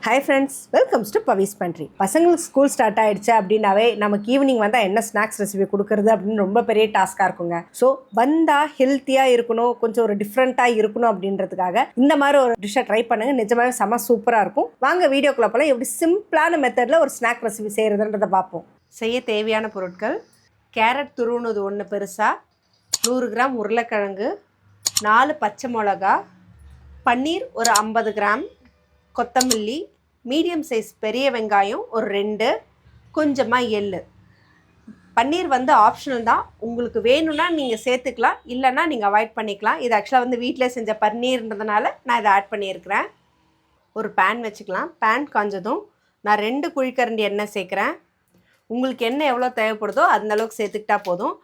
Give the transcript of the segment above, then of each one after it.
Hi friends, welcomes to பவிஸ் பண்ட்ரி. பசங்களுக்கு school start ஆகிடுச்சு அப்படின்னாவே நமக்கு ஈவினிங் வந்தால் என்ன ஸ்நாக்ஸ் ரெசிபி கொடுக்குறது அப்படின்னு ரொம்ப பெரிய டாஸ்க்காக இருக்குங்க. ஸோ வந்தால் ஹெல்த்தியாக இருக்கணும், கொஞ்சம் ஒரு டிஃப்ரெண்ட்டாக இருக்கணும் அப்படின்றதுக்காக இந்த மாதிரி ஒரு டிஷ்ஷை ட்ரை பண்ணுங்கள். நிஜமாகவே செம சூப்பராக இருக்கும். வாங்க வீடியோக்குள்ள போல எப்படி சிம்பிளான மெத்தடில் ஒரு ஸ்நாக் ரெசிபி செய்கிறதுன்றதை பார்ப்போம். செய்ய தேவையான பொருட்கள்: கேரட் துருவுனது ஒன்று பெருசாக, 100 கிராம் உருளைக்கிழங்கு, 4 பச்சை மிளகா, பன்னீர் ஒரு 50 கிராம், கொத்தமல்லி, மீடியம் சைஸ் பெரிய வெங்காயம் ஒரு 2, கொஞ்சமாக எள். பன்னீர் ஆப்ஷனல் தான், உங்களுக்கு வேணும்னா நீங்கள் சேர்த்துக்கலாம், இல்லைன்னா நீங்கள் அவாய்ட் பண்ணிக்கலாம். இது ஆக்சுவலாக வீட்டிலே செஞ்ச பன்னீர்ன்றதுனால நான் இதை ஆட் பண்ணியிருக்கிறேன். ஒரு பேன் வச்சுக்கலாம். பேன் காஞ்சதும் நான் 2 குழிக்கரண்டி எண்ணெய் சேர்க்குறேன். உங்களுக்கு எண்ணெய் எவ்வளோ தேவைப்படுதோ அந்தளவுக்கு சேர்த்துக்கிட்டா போதும்.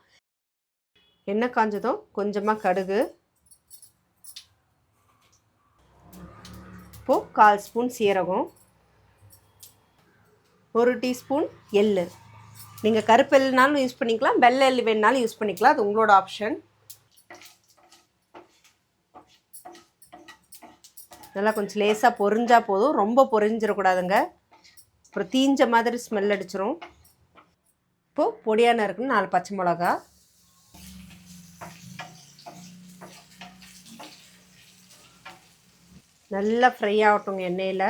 எண்ணெய் காஞ்சதும் கொஞ்சமாக கடுகு, இப்போது 1/4 ஸ்பூன் சீரகம், 1 டீஸ்பூன் எள். நீங்கள் கருப்பு எள்ளுனாலும் யூஸ் பண்ணிக்கலாம், வெள்ளை எள் வேணுனாலும் யூஸ் பண்ணிக்கலாம், அது உங்களோட ஆப்ஷன். நல்லா கொஞ்சம் லேசாக பொரிஞ்சால் போதும், ரொம்ப பொரிஞ்சிடக்கூடாதுங்க, அப்புறம் தீஞ்ச மாதிரி ஸ்மெல் அடிச்சிரும். இப்போது பொடியான இருக்குன்னு 4 பச்சை மிளகா, நல்லா ஃப்ரை ஆகட்டுங்க எண்ணெயில்.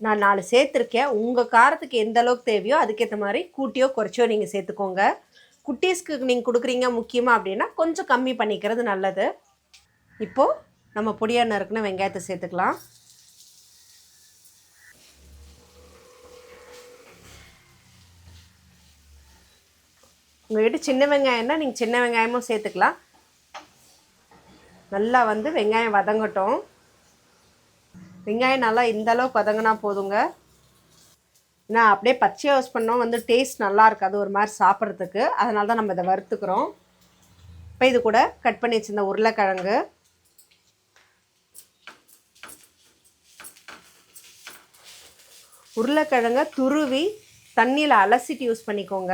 நான் 4 சேர்த்துருக்கேன். உங்கள் காரத்துக்கு எந்த அளவுக்கு தேவையோ அதுக்கேற்ற மாதிரி கூட்டியோ குறைச்சியோ நீங்கள் சேர்த்துக்கோங்க. குட்டீஸ்க்கு நீங்கள் கொடுக்குறீங்க முக்கியமாக அப்படின்னா கொஞ்சம் கம்மி பண்ணிக்கிறது நல்லது. இப்போது நம்ம பொடியாக நறுக்குன வெங்காயத்தை சேர்த்துக்கலாம். உங்கள்கிட்ட சின்ன வெங்காயம்னா நீங்கள் சின்ன வெங்காயமும் சேர்த்துக்கலாம். நல்லா வெங்காயம் வதங்கட்டும். வெங்காயம் நல்லா இந்த அளவுக்கு வதங்கினா போதுங்க. நான் அப்படியே பச்சையாக யூஸ் பண்ணோம் டேஸ்ட் நல்லா இருக்காது ஒரு மாதிரி சாப்பிட்றதுக்கு, அதனால தான் நம்ம இதை வறுத்துக்கிறோம். இப்போ இது கூட கட் பண்ணி வச்சுருந்த உருளைக்கிழங்கு, உருளைக்கிழங்கை துருவி தண்ணியில் அலசிட்டு யூஸ் பண்ணிக்கோங்க.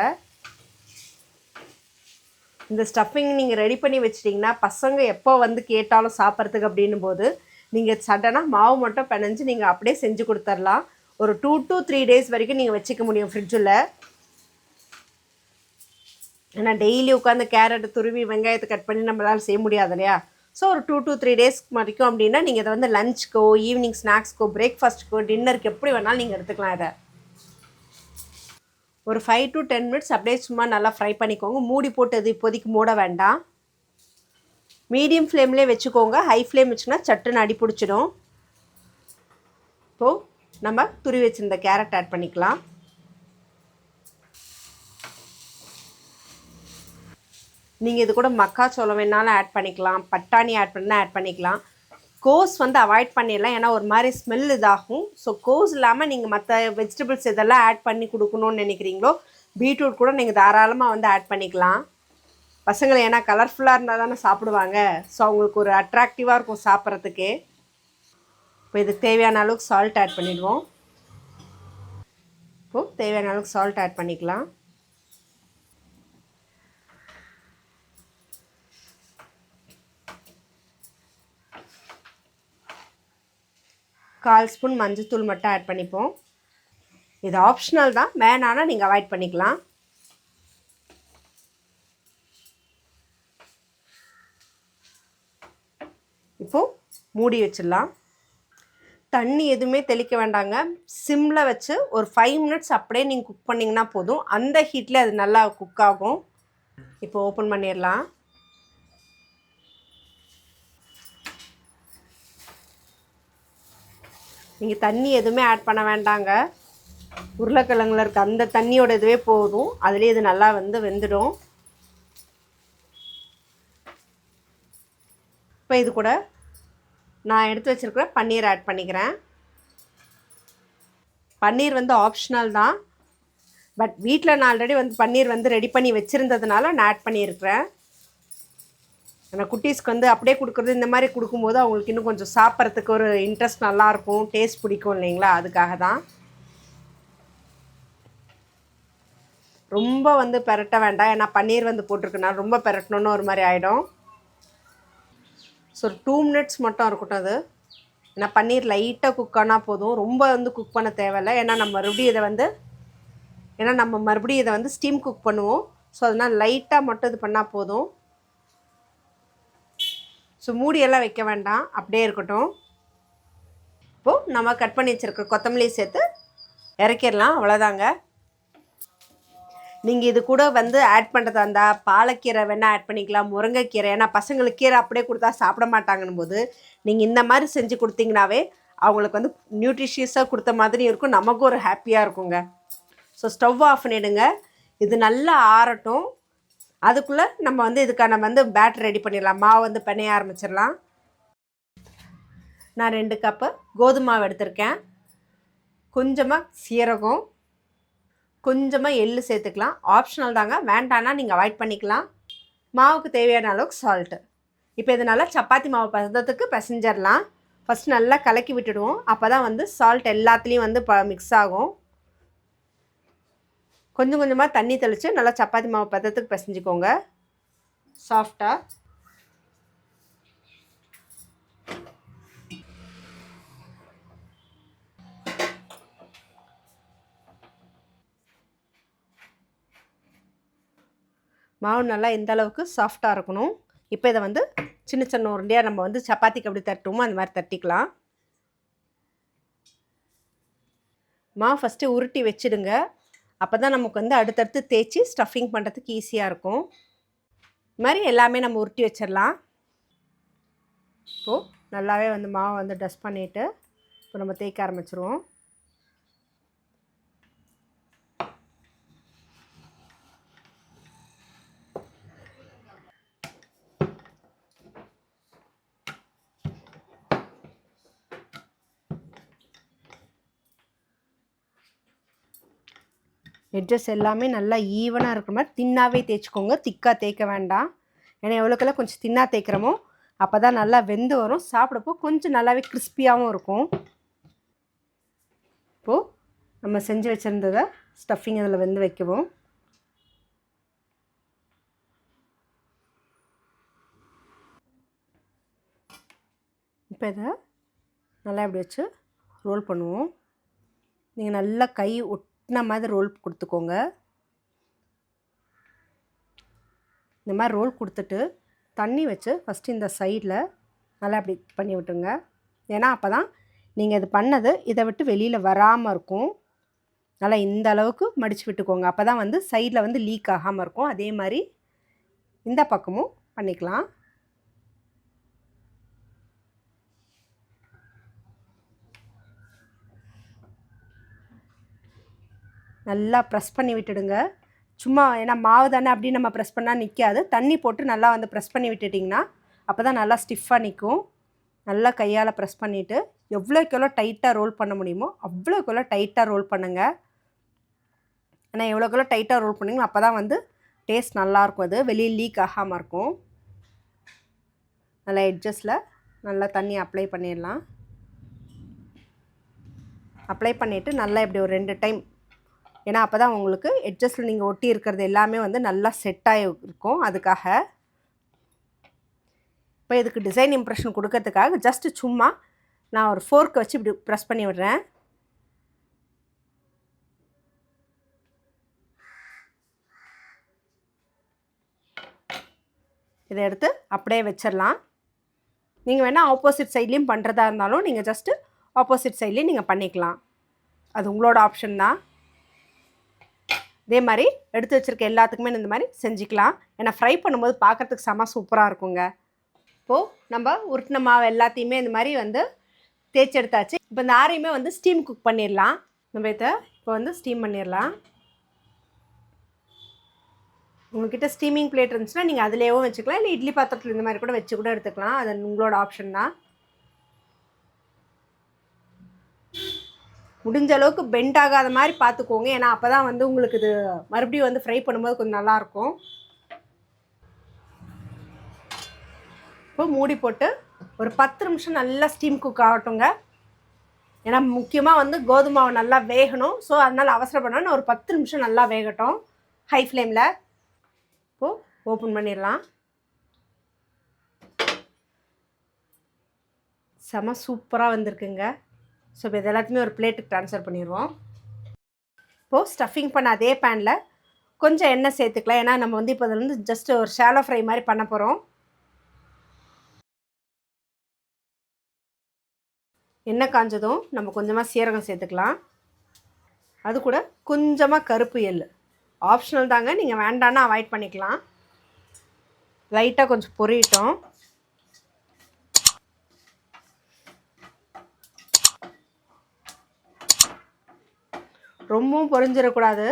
இந்த ஸ்டஃபிங் நீங்கள் ரெடி பண்ணி வச்சிட்டிங்கன்னா பசங்க எப்போ கேட்டாலும் சாப்பிட்றதுக்கு அப்படின்னும் போது நீங்கள் சடனாக மாவு மட்டும் பிணைஞ்சு நீங்கள் அப்படியே செஞ்சு கொடுத்துடலாம். ஒரு 2 to 3 டேஸ் வரைக்கும் நீங்கள் வச்சுக்க முடியும் ஃப்ரிட்ஜில். ஏன்னா டெய்லி உட்காந்து கேரட் துருவி வெங்காயத்தை கட் பண்ணி நம்மளால் செய்ய முடியாது இல்லையா. ஸோ ஒரு 2 to 3 டேஸ் வரைக்கும் அப்படின்னா நீங்கள் இதை லஞ்சுக்கோ, ஈவினிங் ஸ்நாக்ஸ்க்கோ, பிரேக்ஃபாஸ்ட்டுக்கோ, டின்னருக்கு எப்படி வேணாலும் நீங்கள் எடுத்துக்கலாம். இதை ஒரு 5 to 10 மினிட்ஸ் அப்படியே சும்மா நல்லா ஃப்ரை பண்ணிக்கோங்க. மூடி போட்டு இது இப்போதைக்கு மூட வேண்டாம். மீடியம் ஃப்ளேம்லேயே வச்சுக்கோங்க. ஹை ஃப்ளேம் வச்சுன்னா சட்டுன்னு அடி பிடிச்சிடும். இப்போது நம்ம துருவி வச்சுருந்த கேரட் ஆட் பண்ணிக்கலாம். நீங்கள் இது கூட மக்காச்சோளம் வேணாலும் ஆட் பண்ணிக்கலாம், பட்டாணி ஆட் பண்ணால் ஆட் பண்ணிக்கலாம். கோஸ் அவாய்ட் பண்ணிடலாம், ஏன்னா ஒரு மாதிரி ஸ்மெல் இதாகும். ஸோ கோஸ் இல்லாமல் நீங்கள் மற்ற வெஜிடபிள்ஸ் இதெல்லாம் ஆட் பண்ணி கொடுக்கணுன்னு நினைக்கிறீங்களோ, பீட்ரூட் கூட நீங்கள் தாராளமாக ஆட் பண்ணிக்கலாம். பசங்களை ஏன்னா கலர்ஃபுல்லாக இருந்தால் தானே சாப்பிடுவாங்க. ஸோ அவங்களுக்கு ஒரு அட்ராக்டிவாக இருக்கும் சாப்பிட்றதுக்கே. இப்போ இதுக்கு தேவையான அளவுக்கு சால்ட் ஆட் பண்ணிடுவோம். இப்போது தேவையான அளவுக்கு சால்ட் ஆட் பண்ணிக்கலாம். கால் ஸ்பூன் மஞ்சத்தூள் மட்டும் ஆட் பண்ணிப்போம். இது ஆப்ஷனல் தான், வேணான்னா நீங்கள் அவாய்ட் பண்ணிக்கலாம். இப்போது மூடி வச்சிடலாம். தண்ணி எதுவுமே தெளிக்க வேண்டாங்க. சிம்மில் வச்சு ஒரு 5 மினிட்ஸ் அப்படியே நீங்கள் குக் பண்ணிங்கன்னா போதும். அந்த ஹீட்டில் அது நல்லா குக் ஆகும். இப்போ ஓப்பன் பண்ணிடலாம். நீங்கள் தண்ணி எதுவுமே ஆட் பண்ண வேண்டாங்க. உருளைக்கிழங்குல இருக்க அந்த தண்ணியோட இதுவே போதும். அதுலேயே இது நல்லா வெந்துடும். இப்போ இது கூட நான் எடுத்து வச்சுருக்கிற பன்னீர் ஆட் பண்ணிக்கிறேன். பன்னீர் ஆப்ஷனல் தான், பட் வீட்டில் நான் ஆல்ரெடி பன்னீர் ரெடி பண்ணி வச்சுருந்ததுனால நான் ஆட் பண்ணியிருக்கிறேன். ஆனால் குட்டீஸ்க்கு அப்படியே கொடுக்குறது, இந்த மாதிரி கொடுக்கும்போது அவங்களுக்கு இன்னும் கொஞ்சம் சாப்பிட்றதுக்கு ஒரு இன்ட்ரெஸ்ட் நல்லாயிருக்கும், டேஸ்ட் பிடிக்கும் இல்லைங்களா, அதுக்காக தான். ரொம்ப பெரட்ட வேண்டாம், ஏன்னா பன்னீர் போட்டிருக்கனால ரொம்ப பெரட்டணுன்னு ஒரு மாதிரி ஆகிடும். ஸோ 2 மினிட்ஸ் மட்டும் இருக்கட்டும். அது ஏன்னா பன்னீர் லைட்டாக குக் ஆனால் போதும், ரொம்ப வந்து குக் பண்ண தேவையில்லை. ஏன்னா நம்ம மறுபடியும் இதை வந்து ஸ்டீம் குக் பண்ணுவோம். ஸோ அதனால் லைட்டாக மட்டும் இது பண்ணால் போதும். ஸோ மூடியெல்லாம் வைக்க வேண்டாம், அப்படியே இருக்கட்டும். இப்போது நம்ம கட் பண்ணி வச்சுருக்க கொத்தமல்லி சேர்த்து இறக்கிடலாம், அவ்வளோதாங்க. நீங்கள் இது கூட வந்து ஆட் பண்ணுறதா இருந்தால் பாலக்கீரை வேணால் ஆட் பண்ணிக்கலாம், முருங்கைக்கீரை. ஏன்னா பசங்களுக்கு கீரை அப்படியே கொடுத்தா சாப்பிட மாட்டாங்கன்னும் போது நீங்கள் இந்த மாதிரி செஞ்சு கொடுத்தீங்கன்னாவே அவங்களுக்கு வந்து நியூட்ரிஷியஸாக கொடுத்த மாதிரி இருக்கும், நமக்கும் ஒரு ஹாப்பியாக இருக்குங்க. ஸோ ஸ்டவ் ஆஃப் பண்ணிவிடுங்க, இது நல்லா ஆறட்டும். அதுக்குள்ளே நம்ம வந்து இதுக்கான வந்து பேட்டர் ரெடி பண்ணிடலாம். மாவு வந்து பிணைய ஆரம்பிச்சிடலாம். நான் 2 கப்பு கோதுமை மாவு எடுத்திருக்கேன். கொஞ்சமாக சீரகம், கொஞ்சமாக எள்ளு சேர்த்துக்கலாம். ஆப்ஷனல் தாங்க, வேண்டான்னா நீங்கள் அவாய்ட் பண்ணிக்கலாம். மாவுக்கு தேவையான அளவுக்கு சால்ட்டு. இப்போ இதனால் சப்பாத்தி மாவு பதத்துக்கு பிசைஞ்சிடலாம். ஃபஸ்ட் நல்லா கலக்கி விட்டுடுவோம், அப்போ தான் வந்து சால்ட் எல்லாத்துலேயும் வந்து மிக்ஸ் ஆகும். கொஞ்சம் கொஞ்சமாக தண்ணி தெளித்து நல்லா சப்பாத்தி மாவு பதத்துக்கு பிசைஞ்சிக்கோங்க சாஃப்டாக. மாவு நல்லா இந்த அளவுக்கு சாஃப்டாக இருக்கணும். இப்போ இதை வந்து சின்ன சின்ன உருண்டையாக நம்ம வந்து சப்பாத்திக்கு எப்படி தட்டுவோமோ அந்த மாதிரி தட்டிக்கலாம். மாவு ஃபஸ்ட்டு உருட்டி வச்சுடுங்க, அப்போ தான் நமக்கு வந்து அடுத்தடுத்து தேய்ச்சி ஸ்டஃபிங் பண்ணுறதுக்கு ஈஸியாக இருக்கும். இது மாதிரி எல்லாமே நம்ம உருட்டி வச்சிடலாம். இப்போது நல்லாவே வந்து மாவை வந்து டஸ்ட் பண்ணிவிட்டு இப்போ நம்ம தேய்க்க ஆரம்பிச்சிருவோம். எட்ஜஸ் எல்லாமே நல்லா ஈவனாக இருக்கிற மாதிரி தின்னாகவே தேய்ச்சிக்கோங்க, திக்காக தேய்க்க வேண்டாம். ஏன்னா எவ்வளோக்கெல்லாம் கொஞ்சம் தின்னாக தேய்க்கிறோமோ அப்போ தான் நல்லா வெந்து வரும், சாப்பிட்றப்போ கொஞ்சம் நல்லாவே கிறிஸ்பியாகவும் இருக்கும். இப்போது நம்ம செஞ்சு வச்சுருந்ததை ஸ்டஃபிங் அதில் வெந்து வைக்குவோம். இப்போ இதை நல்லா இப்படி வச்சு ரோல் பண்ணுவோம். நீங்கள் நல்லா கை ஒட்டின மாதிரி ரோல் கொடுத்துக்கோங்க. இந்த மாதிரி ரோல் கொடுத்துட்டு தண்ணி வச்சு ஃபஸ்ட்டு இந்த சைடில் நல்லா அப்படி பண்ணி விட்டுருங்க. ஏன்னா அப்போ தான் நீங்கள் இது பண்ணது இதை விட்டு வெளியில் வராமல் இருக்கும். நல்லா இந்த அளவுக்கு மடித்து விட்டுக்கோங்க, அப்போ தான் வந்து சைடில் வந்து லீக் ஆகாமல் இருக்கும். அதே மாதிரி இந்த பக்கமும் பண்ணிக்கலாம். நல்லா ப்ரெஸ் பண்ணி விட்டுடுங்க. சும்மா ஏன்னா மாவு தானே அப்படி நம்ம ப்ரெஸ் பண்ணால் நிற்காது, தண்ணி போட்டு நல்லா வந்து ப்ரெஸ் பண்ணி விட்டுட்டிங்கன்னா அப்போ தான் நல்லா ஸ்டிஃபாக நிற்கும். நல்லா கையால் ப்ரெஸ் பண்ணிவிட்டு எவ்வளோக்கு எவ்வளோ டைட்டாக ரோல் பண்ண முடியுமோ அவ்வளோக்கு எவ்வளோ டைட்டாக ரோல் பண்ணுங்கள். ஏன்னா எவ்வளோக்கு எவ்வளோ டைட்டாக ரோல் பண்ணிங்களோ அப்போ தான் வந்து டேஸ்ட் நல்லாயிருக்கும், அது வெளியே லீக் ஆகாமல் இருக்கும். நல்லா எட்ஜஸில் நல்லா தண்ணி அப்ளை பண்ணிடலாம். அப்ளை பண்ணிவிட்டு நல்லா இப்படி ஒரு 2 டைம், ஏன்னா அப்போ தான் உங்களுக்கு எட்ஜஸில் நீங்கள் ஒட்டி இருக்கிறது எல்லாமே வந்து நல்லா செட்டாகி இருக்கும். அதுக்காக இப்போ இதுக்கு டிசைன் இம்ப்ரெஷன் கொடுக்கறதுக்காக ஜஸ்ட்டு சும்மா நான் ஒரு ஃபோர்க் வச்சு இப்படி ப்ரெஸ் பண்ணி விடுறேன். இதை எடுத்து அப்படியே வச்சிடலாம். நீங்கள் வேணால் ஆப்போசிட் சைட்லேயும் பண்ணுறதா இருந்தாலும் நீங்கள் ஜஸ்ட்டு ஆப்போசிட் சைட்லேயும் நீங்கள் பண்ணிக்கலாம், அது உங்களோட ஆப்ஷன் தான். இதே மாதிரி எடுத்து வச்சுருக்க எல்லாத்துக்குமே இந்த மாதிரி செஞ்சுக்கலாம். ஏன்னா ஃப்ரை பண்ணும்போது பார்க்குறதுக்கு செம சூப்பராக இருக்குங்க. இப்போது நம்ம உருட்டின மாவு எல்லாத்தையுமே இந்த மாதிரி வந்து தேய்ச்சி எடுத்தாச்சு. இப்போ இந்த ஆரையுமே வந்து ஸ்டீம் குக் பண்ணிடலாம். நம்ம இதை இப்போ வந்து ஸ்டீம் பண்ணிடலாம். உங்கள்கிட்ட ஸ்டீமிங் பிளேட் இருந்துச்சுன்னா நீங்கள் அதிலேயும் வச்சுக்கலாம், இல்லை இட்லி பாத்திரத்தில் இந்த மாதிரி கூட வச்சு கூட எடுத்துக்கலாம், அது உங்களோட ஆப்ஷன் தான். முடிஞ்ச அளவுக்கு பெண்ட் ஆகாத மாதிரி பார்த்துக்கோங்க, ஏன்னா அப்போ தான் வந்து உங்களுக்கு இது மறுபடியும் வந்து ஃப்ரை பண்ணும்போது கொஞ்சம் நல்லாயிருக்கும். இப்போ மூடி போட்டு ஒரு 10 நிமிஷம் நல்லா ஸ்டீம் குக் ஆகட்டுங்க. ஏன்னா முக்கியமாக வந்து கோதுமை மாவு நல்லா வேகணும், ஸோ அதனால் அவசரப்படணும். ஒரு 10 நிமிஷம் நல்லா வேகட்டும் ஹை ஃப்ளேமில். இப்போது ஓப்பன் பண்ணிடலாம். செம சூப்பராக வந்திருக்குங்க. ஸோ இப்போ இது எல்லாத்தையுமே ஒரு பிளேட்டுக்கு ட்ரான்ஸ்ஃபர் பண்ணிடுவோம். இப்போது ஸ்டஃபிங் பண்ண அதே பேனில் கொஞ்சம் எண்ணெய் சேர்த்துக்கலாம். ஏன்னா நம்ம வந்து இப்போ அதில் வந்து ஜஸ்ட் ஒரு ஷாலோ ஃப்ரை மாதிரி பண்ண போகிறோம். எண்ணெய் காஞ்சதும் நம்ம கொஞ்சமாக சீரகம் சேர்த்துக்கலாம். அது கூட கொஞ்சமாக கருப்பு எள் ஆப்ஷனல் தாங்க, நீங்கள் வேண்டான்னா அவாய்ட் பண்ணிக்கலாம். லைட்டாக கொஞ்சம் பொரியட்டும். ரொம்பவும் பொரிஞ்சிடக்கூடாது.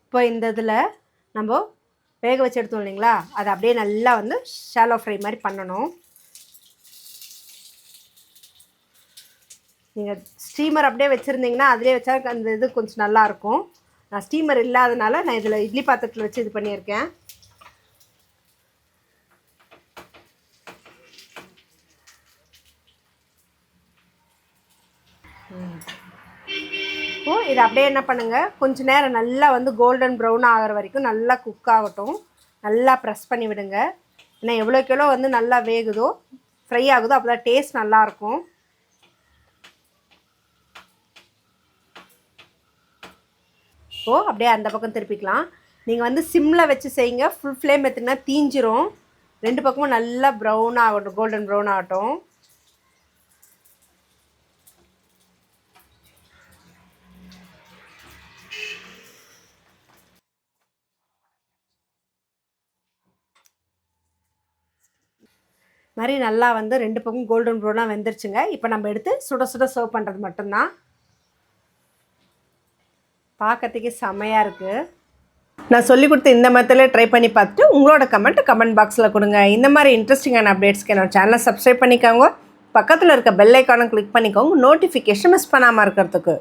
இப்போ இந்த இதில் நம்ம வேக வச்சு எடுத்தோம் இல்லைங்களா, அதை அப்படியே நல்லா வந்து ஷாலோ ஃப்ரை மாதிரி பண்ணணும். நீங்கள் ஸ்டீமர் அப்படியே வச்சுருந்தீங்கன்னா அதிலே வச்சா அந்த இது கொஞ்சம் நல்லாயிருக்கும். நான் ஸ்டீமர் இல்லாதனால நான் இதில் இட்லி பாத்திரத்தில் வச்சு இது பண்ணியிருக்கேன். இதை அப்படியே என்ன பண்ணுங்கள், கொஞ்சம் நேரம் நல்லா வந்து கோல்டன் ப்ரௌன் ஆகிற வரைக்கும் நல்லா குக் ஆகட்டும். நல்லா ப்ரெஸ் பண்ணி விடுங்க. ஏன்னா எவ்வளோக்கு எவ்வளோ வந்து நல்லா வேகுதோ ஃப்ரை ஆகுதோ அப்போ தான் டேஸ்ட் நல்லாயிருக்கும். இப்போது அப்படியே அந்த பக்கம் திருப்பிக்கலாம். நீங்கள் வந்து சிம்மில் வச்சு செய்யுங்க. ஃபுல் ஃப்ளேம் எடுத்திங்கன்னா தீஞ்சிரும். 2 பக்கமும் நல்லா ப்ரௌன் ஆகட்டும், கோல்டன் ப்ரௌன் ஆகட்டும். மாதிரி நல்லா வந்து 2 பக்கம் கோல்டன் ப்ரௌனாக வெந்துருச்சுங்க. இப்போ நம்ம எடுத்து சுட சுட சர்வ் பண்ணுறது மட்டும்தான். பார்க்கறதுக்கே செமையாக இருக்குது. நான் சொல்லிக் கொடுத்த இந்த மெத்தடில் ட்ரை பண்ணி பார்த்துட்டு உங்களோட கமெண்ட் பாக்ஸில் கொடுங்க. இந்த மாதிரி இன்ட்ரெஸ்டிங்கான அப்டேட்ஸ்க்கு என்னோட சேனலை சப்ஸ்கிரைப் பண்ணிக்கோங்க. பக்கத்தில் இருக்க பெல் ஐக்கானை கிளிக் பண்ணிக்கோங்க, நோட்டிஃபிகேஷன் மிஸ் பண்ணாமல் இருக்கிறதுக்கு.